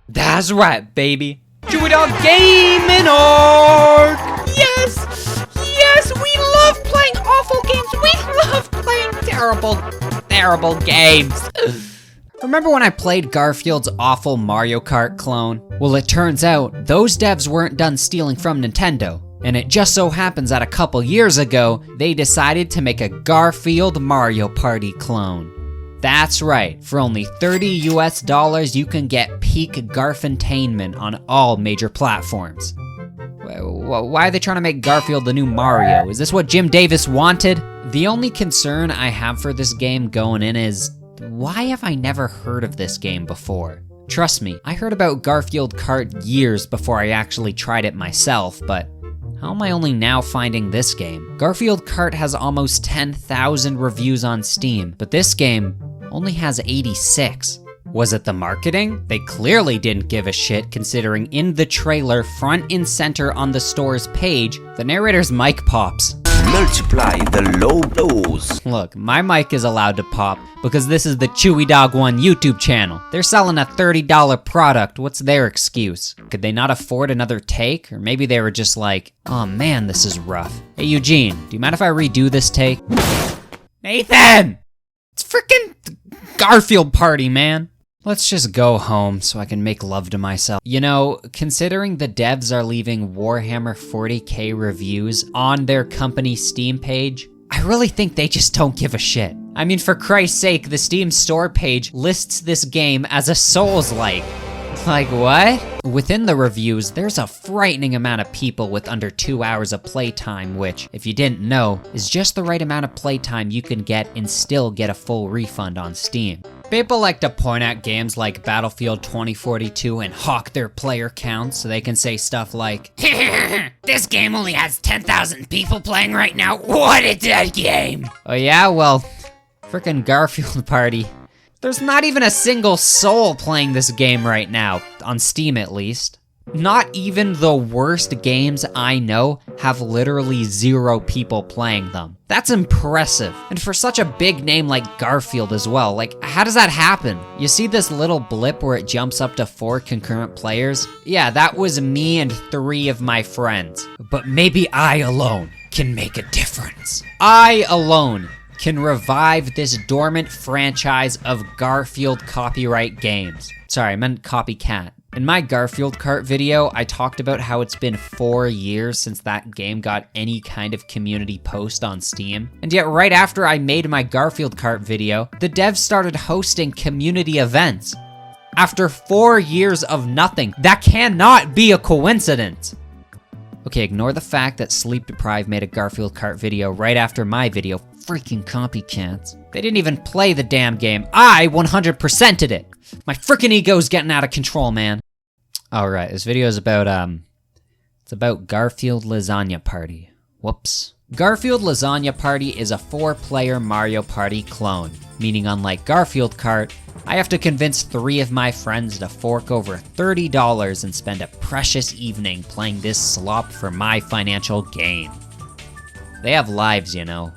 That's right, baby. Chewy Dog Gaming Arc! Yes! Yes, we love playing awful games. We love playing terrible games. Remember when I played Garfield's awful Mario Kart clone? Well, it turns out those devs weren't done stealing from Nintendo. And it just so happens that a couple years ago, they decided to make a Garfield Mario Party clone. That's right, for only $30 US, you can get peak Garfintainment on all major platforms. Why are they trying to make Garfield the new Mario? Is this what Jim Davis wanted? The only concern I have for this game going in is, why have I never heard of this game before? Trust me, I heard about Garfield Kart years before I actually tried it myself, but how am I only now finding this game? Garfield Kart has almost 10,000 reviews on Steam, but this game only has 86. Was it the marketing? They clearly didn't give a shit, considering in the trailer, front and center on the store's page, the narrator's mic pops. Multiply the low blows. Look, my mic is allowed to pop because this is the Chewy Dog 1 YouTube channel. They're selling a $30 product. What's their excuse? Could they not afford another take? Or maybe they were just like, oh man, this is rough. Hey Eugene, do you mind if I redo this take? Nathan! It's freaking Garfield Party, man. Let's just go home so I can make love to myself. You know, considering the devs are leaving Warhammer 40k reviews on their company Steam page, I really think they just don't give a shit. I mean, for Christ's sake, the Steam store page lists this game as a Souls-like. Like, what? Within the reviews, there's a frightening amount of people with under 2 hours of playtime, which, if you didn't know, is just the right amount of playtime you can get and still get a full refund on Steam. People like to point at games like Battlefield 2042 and hawk their player counts so they can say stuff like, this game only has 10,000 people playing right now, what a dead game! Oh yeah, well, frickin' Garfield Party. There's not even a single soul playing this game right now, on Steam at least. Not even the worst games I know have literally 0 people playing them. That's impressive. And for such a big name like Garfield as well, like, how does that happen? You see this little blip where it jumps up to 4 concurrent players? Yeah, that was me and 3 of my friends. But maybe I alone can make a difference. I alone can revive this dormant franchise of Garfield copyright games. Sorry, I meant copycat. In my Garfield Kart video, I talked about how it's been 4 years since that game got any kind of community post on Steam. And yet right after I made my Garfield Kart video, the devs started hosting community events. After 4 years of nothing, that cannot be a coincidence. Okay, ignore the fact that Sleep Deprived made a Garfield Kart video right after my video. Freaking copycats. They didn't even play the damn game. I 100%'d it. My freaking ego's getting out of control, man. Alright, this video is about, it's about Garfield Lasagna Party. Whoops. Garfield Lasagna Party is a 4-player Mario Party clone, meaning unlike Garfield Kart, I have to convince 3 of my friends to fork over $30 and spend a precious evening playing this slop for my financial gain. They have lives, you know.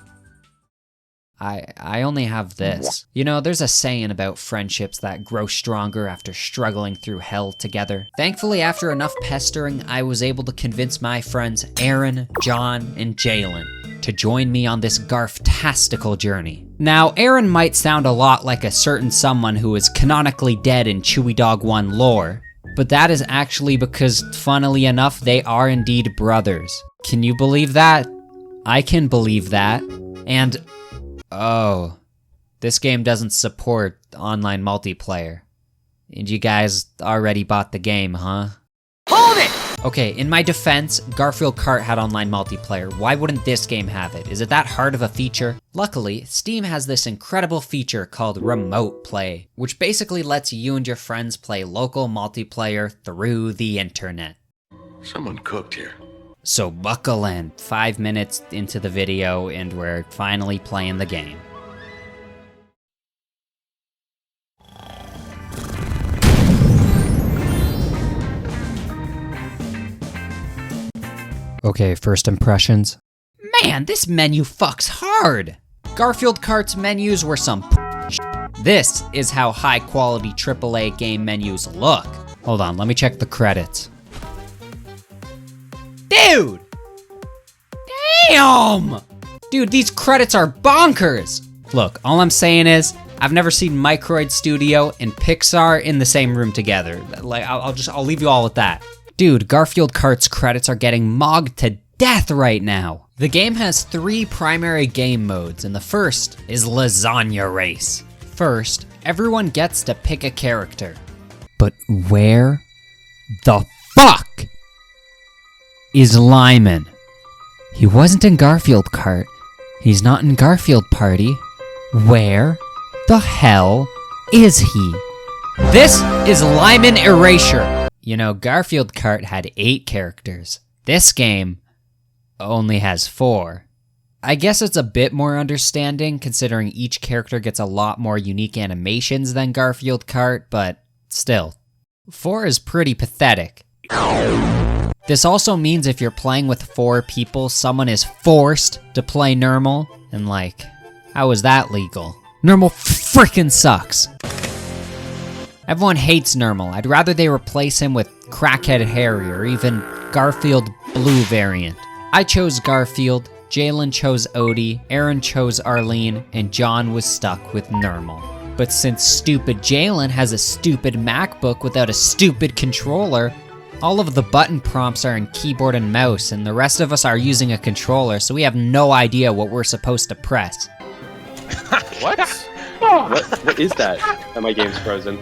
I only have this. You know, there's a saying about friendships that grow stronger after struggling through hell together. Thankfully, after enough pestering, I was able to convince my friends Aaron, John, and Jalen to join me on this Garftastical journey. Now, Aaron might sound a lot like a certain someone who is canonically dead in Chewy Dog 1 lore, but that is actually because, funnily enough, they are indeed brothers. Can you believe that? I can believe that. And oh, this game doesn't support online multiplayer. And you guys already bought the game, huh? Hold it! Okay, in my defense, Garfield Kart had online multiplayer. Why wouldn't this game have it? Is it that hard of a feature? Luckily, Steam has this incredible feature called Remote Play, which basically lets you and your friends play local multiplayer through the internet. Someone cooked here. So buckle in, 5 minutes into the video and we're finally playing the game. Okay, first impressions. Man, this menu fucks hard! Garfield Kart's menus were some This is how high quality AAA game menus look. Hold on, let me check the credits. Dude! Damn! Dude, these credits are bonkers! Look, all I'm saying is, I've never seen Microids Studio and Pixar in the same room together. Like, I'll leave you all with that. Dude, Garfield Kart's credits are getting mogged to death right now. The game has 3 primary game modes, and the first is Lasagna Race. First, everyone gets to pick a character. But where the fuck is Lyman? He wasn't in Garfield Kart. He's not in Garfield Party. Where the hell is he? This is Lyman Erasure. You know, Garfield Kart had 8 characters. This game only has 4. I guess it's a bit more understanding considering each character gets a lot more unique animations than Garfield Kart, but still, 4 is pretty pathetic. This also means if you're playing with 4 people, someone is forced to play normal, and like, how is that legal? Normal frickin' sucks. Everyone hates Normal. I'd rather they replace him with Crackhead Harry or even Garfield Blue variant. I chose Garfield, Jalen chose Odie, Aaron chose Arlene, and John was stuck with Normal. But since stupid Jalen has a stupid MacBook without a stupid controller, all of the button prompts are in keyboard and mouse, and the rest of us are using a controller, so we have no idea what we're supposed to press. What? What is that? Oh, my game's frozen.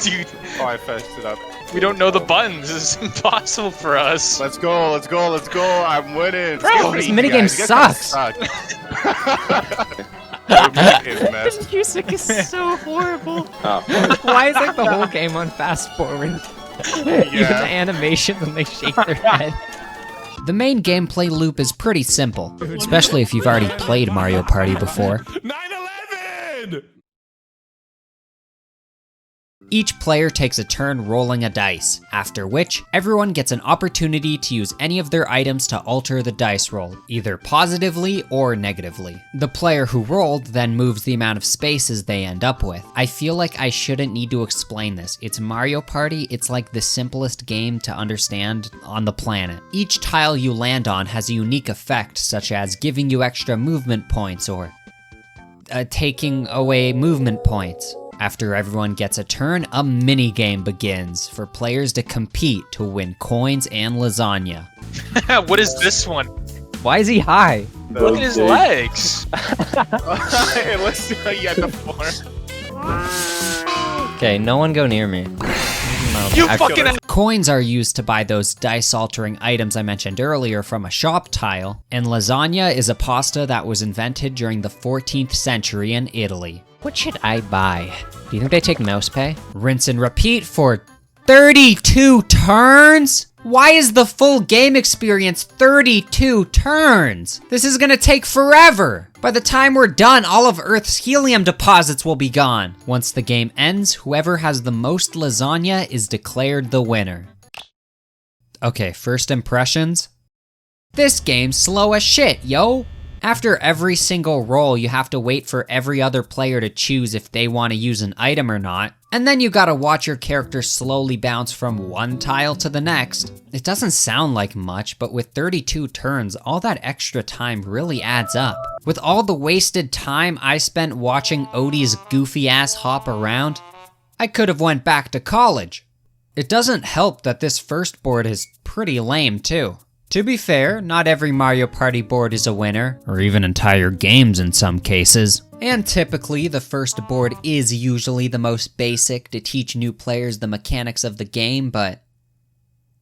Dude. Oh, I fetched it up. We don't know the buttons. This is impossible for us. Let's go, let's go, let's go. I'm winning. Bro, this minigame sucks. This music is so horrible. Oh. Why is like the whole game on fast forward? Even the animation when they shake their head. The main gameplay loop is pretty simple, especially if you've already played Mario Party before. 9/11! Each player takes a turn rolling a dice, after which everyone gets an opportunity to use any of their items to alter the dice roll, either positively or negatively. The player who rolled then moves the amount of spaces they end up with. I feel like I shouldn't need to explain this. It's Mario Party, it's like the simplest game to understand on the planet. Each tile you land on has a unique effect, such as giving you extra movement points or taking away movement points. After everyone gets a turn, a mini-game begins for players to compete to win coins and lasagna. What is this one? Why is he high? Look at his legs. Hey, let's see how you got the form. Okay, no one go near me. You fucking... Coins are used to buy those dice-altering items I mentioned earlier from a shop tile, and lasagna is a pasta that was invented during the 14th century in Italy. What should I buy? Do you think they take mouse pay? Rinse and repeat for 32 turns? Why is the full game experience 32 turns? This is gonna take forever. By the time we're done, all of Earth's helium deposits will be gone. Once the game ends, whoever has the most lasagna is declared the winner. Okay, first impressions. This game's slow as shit, yo. After every single roll, you have to wait for every other player to choose if they want to use an item or not, and then you gotta watch your character slowly bounce from one tile to the next. It doesn't sound like much, but with 32 turns, all that extra time really adds up. With all the wasted time I spent watching Odie's goofy ass hop around, I could have went back to college. It doesn't help that this first board is pretty lame too. To be fair, not every Mario Party board is a winner, or even entire games in some cases. And typically, the first board is usually the most basic to teach new players the mechanics of the game, but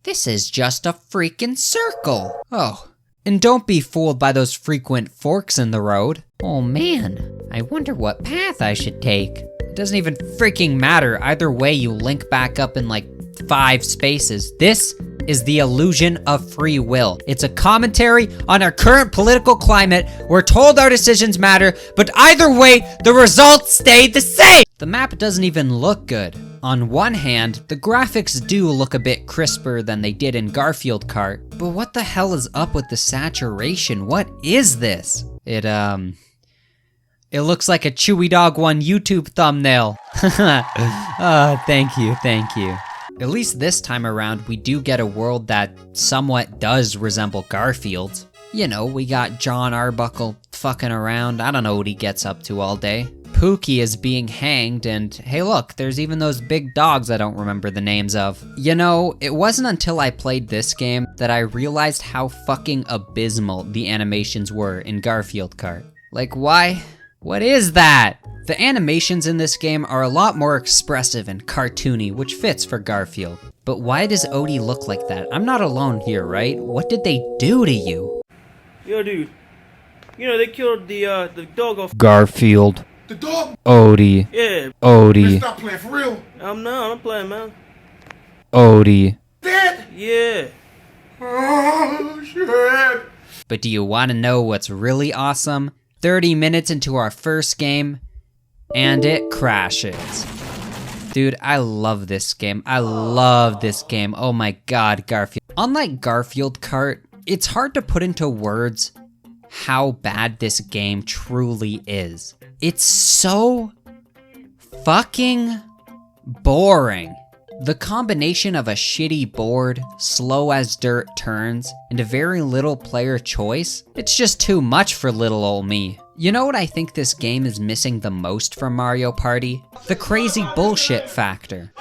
this is just a freaking circle. Oh, and don't be fooled by those frequent forks in the road. Oh man, I wonder what path I should take. It doesn't even freaking matter. Either way, you link back up in like 5 spaces. This is the illusion of free will. It's a commentary on our current political climate. We're told our decisions matter, but either way, the results stay the same. The map doesn't even look good. On one hand, the graphics do look a bit crisper than they did in Garfield Kart, but what the hell is up with the saturation? What is this? It looks like a Chewy Dog 1 YouTube thumbnail. Thank you. At least this time around, we do get a world that somewhat does resemble Garfield's. You know, we got John Arbuckle fucking around. I don't know what he gets up to all day. Pookie is being hanged, and hey look, there's even those big dogs I don't remember the names of. You know, it wasn't until I played this game that I realized how fucking abysmal the animations were in Garfield Kart. Like, why? What is that? The animations in this game are a lot more expressive and cartoony, which fits for Garfield. But why does Odie look like that? I'm not alone here, right? What did they do to you? Yo, dude. You know, they killed the dog off. Garfield. The dog? Odie. Yeah. Odie. Stop playing for real. I'm playing, man. Odie. Dead? Yeah. Oh, shit. But do you want to know what's really awesome? 30 minutes into our first game, and it crashes. Dude, I love this game. I love this game. Oh my god, Garfield. Unlike Garfield Kart, it's hard to put into words how bad this game truly is. It's so fucking boring. The combination of a shitty board, slow as dirt turns, and a very little player choice, it's just too much for little ol' me. You know what I think this game is missing the most from Mario Party? The crazy bullshit factor.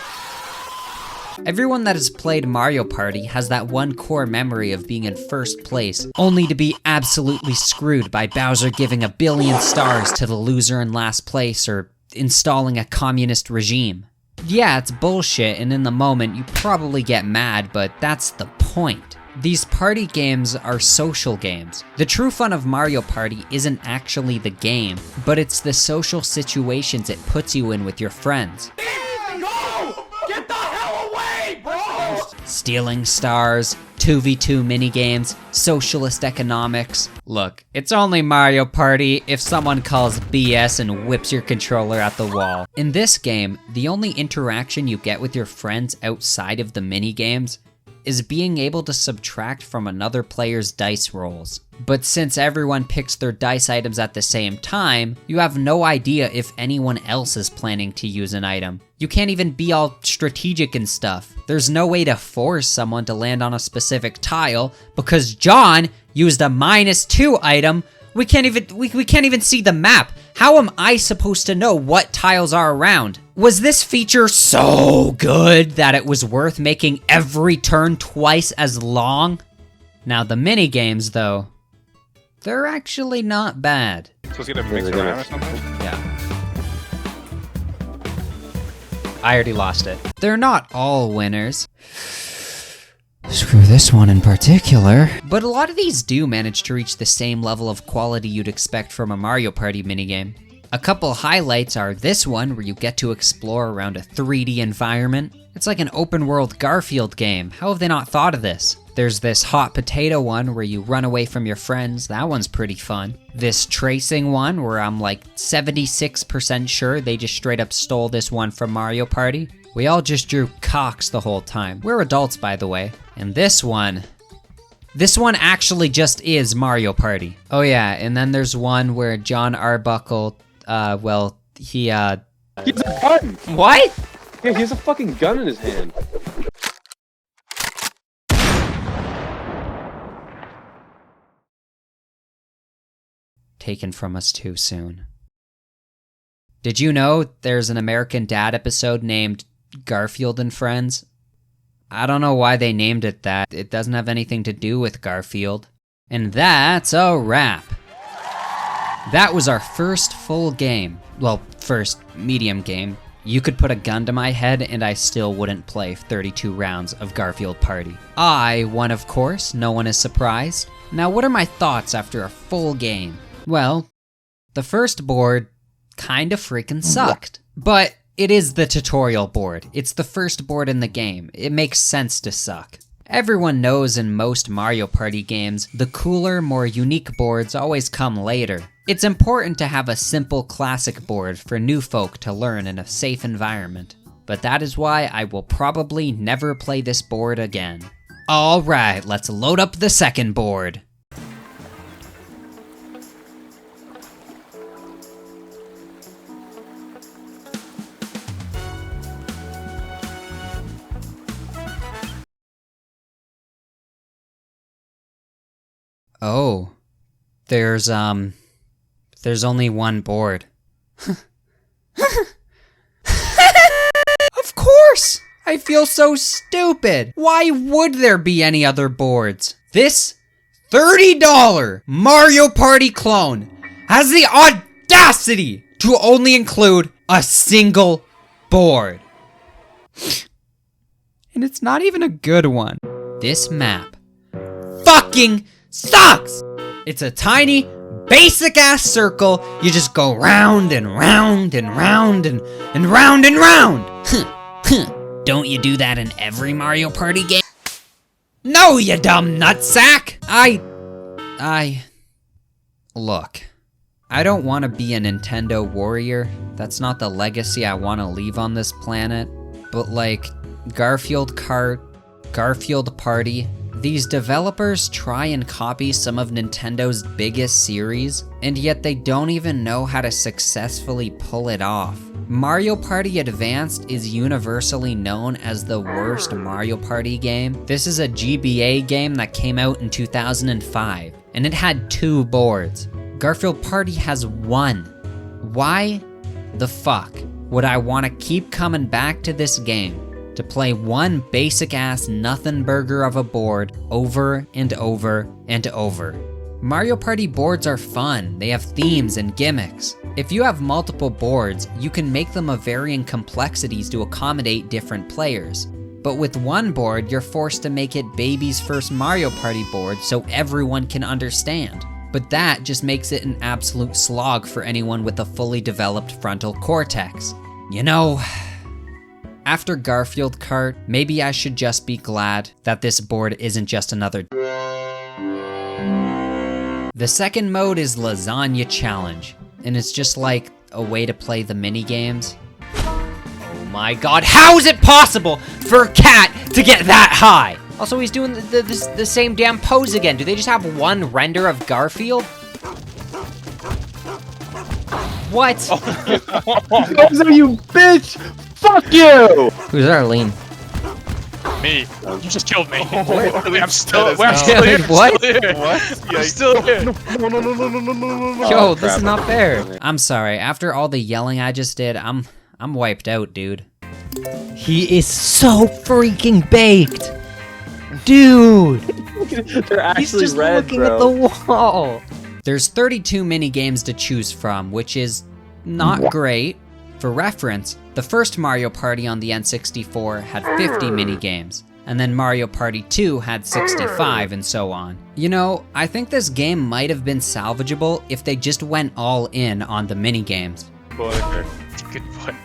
Everyone that has played Mario Party has that one core memory of being in first place, only to be absolutely screwed by Bowser giving 1 billion stars to the loser in last place or installing a communist regime. Yeah, it's bullshit, and in the moment you probably get mad, but that's the point. These party games are social games. The true fun of Mario Party isn't actually the game, but it's the social situations it puts you in with your friends. Go! Get the hell away, bro! Stealing stars, 2v2 minigames, socialist economics. Look, it's only Mario Party if someone calls BS and whips your controller at the wall. In this game, the only interaction you get with your friends outside of the minigames is being able to subtract from another player's dice rolls. But since everyone picks their dice items at the same time, you have no idea if anyone else is planning to use an item. You can't even be all strategic and stuff. There's no way to force someone to land on a specific tile because John used a -2 item. We can't even see the map. How am I supposed to know what tiles are around? Was this feature so good that it was worth making every turn twice as long? Now the mini games though, they're actually not bad. Supposed to get a mix around or something? Yeah. I already lost it. They're not all winners. Screw this one in particular. But a lot of these do manage to reach the same level of quality you'd expect from a Mario Party minigame. A couple highlights are this one, where you get to explore around a 3D environment. It's like an open world Garfield game. How have they not thought of this? There's this hot potato one where you run away from your friends. That one's pretty fun. This tracing one where I'm like 76% sure they just straight up stole this one from Mario Party. We all just drew cocks the whole time. We're adults, by the way. And this one actually just is Mario Party. Oh yeah, and then there's one where John Arbuckle, he He has a gun! What? Yeah, he has a fucking gun in his hand. Taken from us too soon. Did you know there's an American Dad episode named Garfield and Friends? I don't know why they named it that. It doesn't have anything to do with Garfield. And that's a wrap. That was our first full game. Well, first medium game. You could put a gun to my head and I still wouldn't play 32 rounds of Garfield Party. I won, of course. No one is surprised. Now, what are my thoughts after a full game? Well, the first board kinda freaking sucked. But it is the tutorial board. It's the first board in the game. It makes sense to suck. Everyone knows in most Mario Party games, the cooler, more unique boards always come later. It's important to have a simple classic board for new folk to learn in a safe environment. But that is why I will probably never play this board again. Alright, let's load up the second board. Oh. There's only one board. Of course! I feel so stupid. Why would there be any other boards? This $30 Mario Party clone has the audacity to only include a single board. And it's not even a good one. This map fucking sucks! It's a tiny, basic ass circle. You just go round and round and round and round and round. Don't you do that in every Mario Party game? No, you dumb nutsack! Look, I don't want to be a Nintendo warrior. That's not the legacy I want to leave on this planet. But like, Garfield Kart, Garfield Party, these developers try and copy some of Nintendo's biggest series, and yet they don't even know how to successfully pull it off. Mario Party Advanced is universally known as the worst Mario Party game. This is a GBA game that came out in 2005, and it had 2 boards. Garfield Party has 1. Why the fuck would I want to keep coming back to this game to play one basic ass nothing burger of a board over and over and over? Mario Party boards are fun, they have themes and gimmicks. If you have multiple boards, you can make them of varying complexities to accommodate different players. But with one board, you're forced to make it baby's first Mario Party board so everyone can understand. But that just makes it an absolute slog for anyone with a fully developed frontal cortex. You know, after Garfield Kart, maybe I should just be glad that this board isn't just another. The second mode is Lasagna Challenge, and it's just like a way to play the mini games. Oh my god, how is it possible for a cat to get that high? Also, he's doing the same damn pose again. Do they just have one render of Garfield? What? Bowser, you bitch! Fuck you! Who's Arlene? Me. You just killed me. I'm still here. What? I'm still here. No. Yo, this is not fair. I'm sorry, after all the yelling I just did, I'm wiped out, dude. He is so freaking baked. Dude! They're actually He's just red, looking bro. at the wall. There's 32 mini games to choose from, which is not great. For reference, the first Mario Party on the N64 had 50 mini games, and then Mario Party 2 had 65 and so on. You know, I think this game might have been salvageable if they just went all in on the mini games. Good point.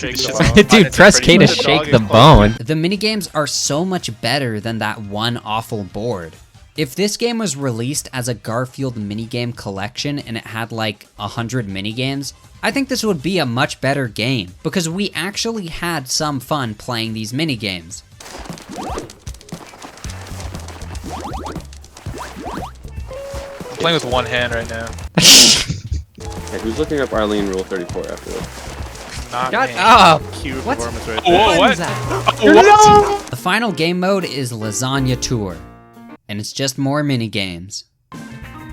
Dude, press K to shake the bone. The minigames are so much better than that one awful board. If this game was released as a Garfield minigame collection and it had like 100 minigames, I think this would be a much better game, because we actually had some fun playing these minigames. I'm playing with one hand right now. Hey, who's looking up Arlene Rule 34 after this? Not Shut me. up! Cue What? performance right Whoa, there. what? is that? Oh, what? The final game mode is Lasagna Tour, and it's just more minigames.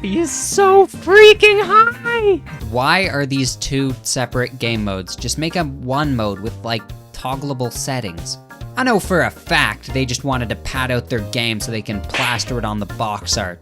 He is so freaking high! Why are these 2 separate game modes? Just make a one mode with like toggleable settings. I know for a fact they just wanted to pad out their game so they can plaster it on the box art.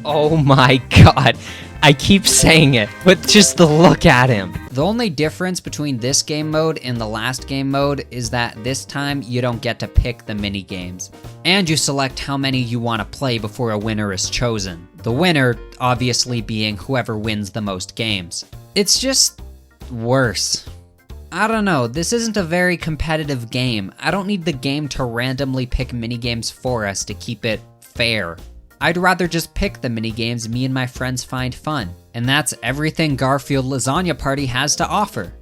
Oh my god. I keep saying it, but just the look at him. The only difference between this game mode and the last game mode is that this time you don't get to pick the mini games, and you select how many you want to play before a winner is chosen. The winner obviously being whoever wins the most games. It's just worse. I don't know, this isn't a very competitive game. I don't need the game to randomly pick minigames for us to keep it fair. I'd rather just pick the minigames me and my friends find fun. And that's everything Garfield Lasagna Party has to offer.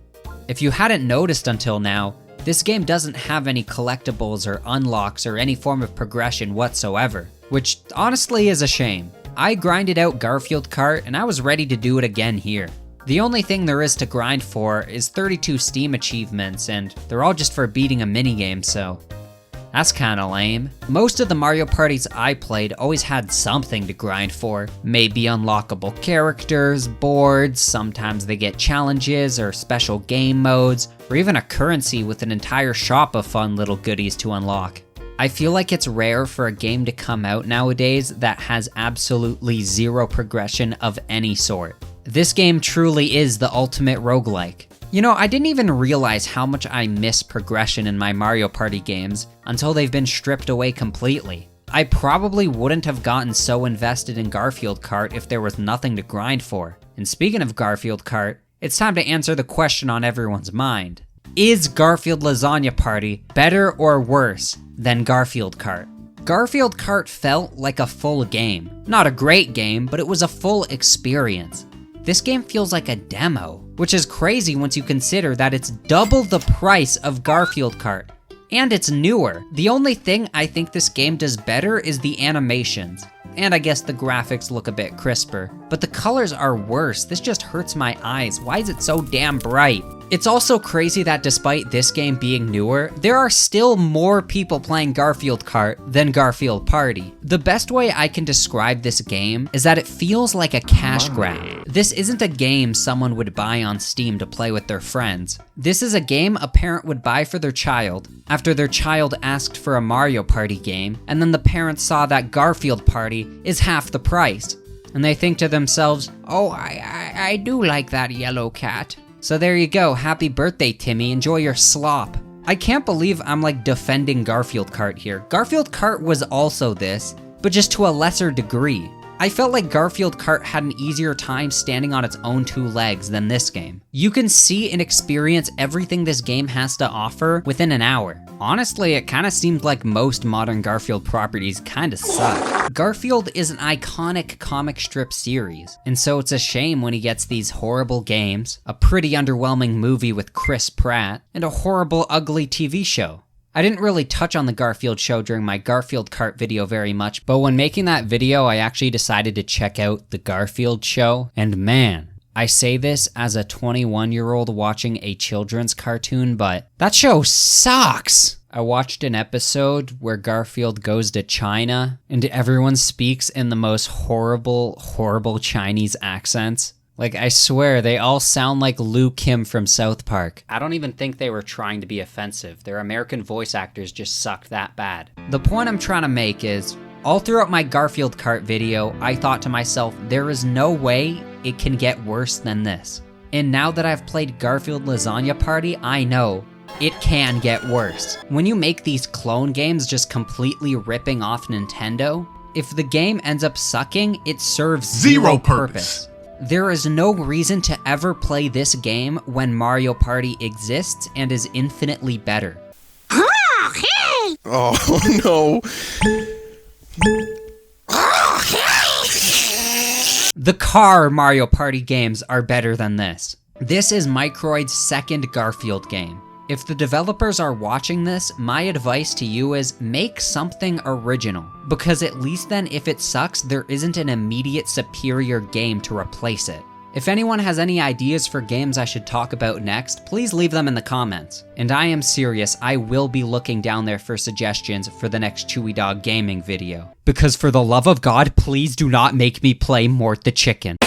If you hadn't noticed until now, this game doesn't have any collectibles or unlocks or any form of progression whatsoever, which honestly is a shame. I grinded out Garfield Kart and I was ready to do it again here. The only thing there is to grind for is 32 Steam achievements, and they're all just for beating a minigame, so That's kinda lame. Most of the Mario parties I played always had something to grind for. Maybe unlockable characters, boards, sometimes they get challenges or special game modes, or even a currency with an entire shop of fun little goodies to unlock. I feel like it's rare for a game to come out nowadays that has absolutely zero progression of any sort. This game truly is the ultimate roguelike. You know, I didn't even realize how much I miss progression in my Mario Party games until they've been stripped away completely. I probably wouldn't have gotten so invested in Garfield Kart if there was nothing to grind for. And speaking of Garfield Kart, it's time to answer the question on everyone's mind. Is Garfield Lasagna Party better or worse than Garfield Kart? Garfield Kart felt like a full game. Not a great game, but it was a full experience. This game feels like a demo, which is crazy once you consider that it's double the price of Garfield Kart. And it's newer. The only thing I think this game does better is the animations. And I guess the graphics look a bit crisper. But the colors are worse. This just hurts my eyes. Why is it so damn bright? It's also crazy that despite this game being newer, there are still more people playing Garfield Kart than Garfield Party. The best way I can describe this game is that it feels like a cash grab. This isn't a game someone would buy on Steam to play with their friends. This is a game a parent would buy for their child after their child asked for a Mario Party game, and then the parents saw that Garfield Party is half the price. And they think to themselves, oh, I do like that yellow cat. So there you go, happy birthday, Timmy, enjoy your slop. I can't believe I'm like defending Garfield Kart here. Garfield Kart was also this, but just to a lesser degree. I felt like Garfield Kart had an easier time standing on its own two legs than this game. You can see and experience everything this game has to offer within an hour. Honestly, it kinda seems like most modern Garfield properties kinda suck. Garfield is an iconic comic strip series, and so it's a shame when he gets these horrible games, a pretty underwhelming movie with Chris Pratt, and a horrible, ugly TV show. I didn't really touch on the Garfield show during my Garfield Kart video very much, but when making that video, I actually decided to check out the Garfield show, and man, I say this as a 21-year-old watching a children's cartoon, but that show sucks! I watched an episode where Garfield goes to China, and everyone speaks in the most horrible Chinese accents. Like, I swear, they all sound like Liu Kim from South Park. I don't even think they were trying to be offensive. Their American voice actors just sucked that bad. The point I'm trying to make is, all throughout my Garfield Kart video, I thought to myself, there is no way it can get worse than this. And now that I've played Garfield Lasagna Party, I know it can get worse. When you make these clone games just completely ripping off Nintendo, if the game ends up sucking, it serves zero purpose. There is no reason to ever play this game when Mario Party exists and is infinitely better. Oh no. The car Mario Party games are better than this. This is Microids' second Garfield game. If the developers are watching this, my advice to you is make something original. Because at least then if it sucks, there isn't an immediate superior game to replace it. If anyone has any ideas for games I should talk about next, please leave them in the comments. And I am serious, I will be looking down there for suggestions for the next Chewy Dog gaming video. Because for the love of God, please do not make me play Mort the Chicken.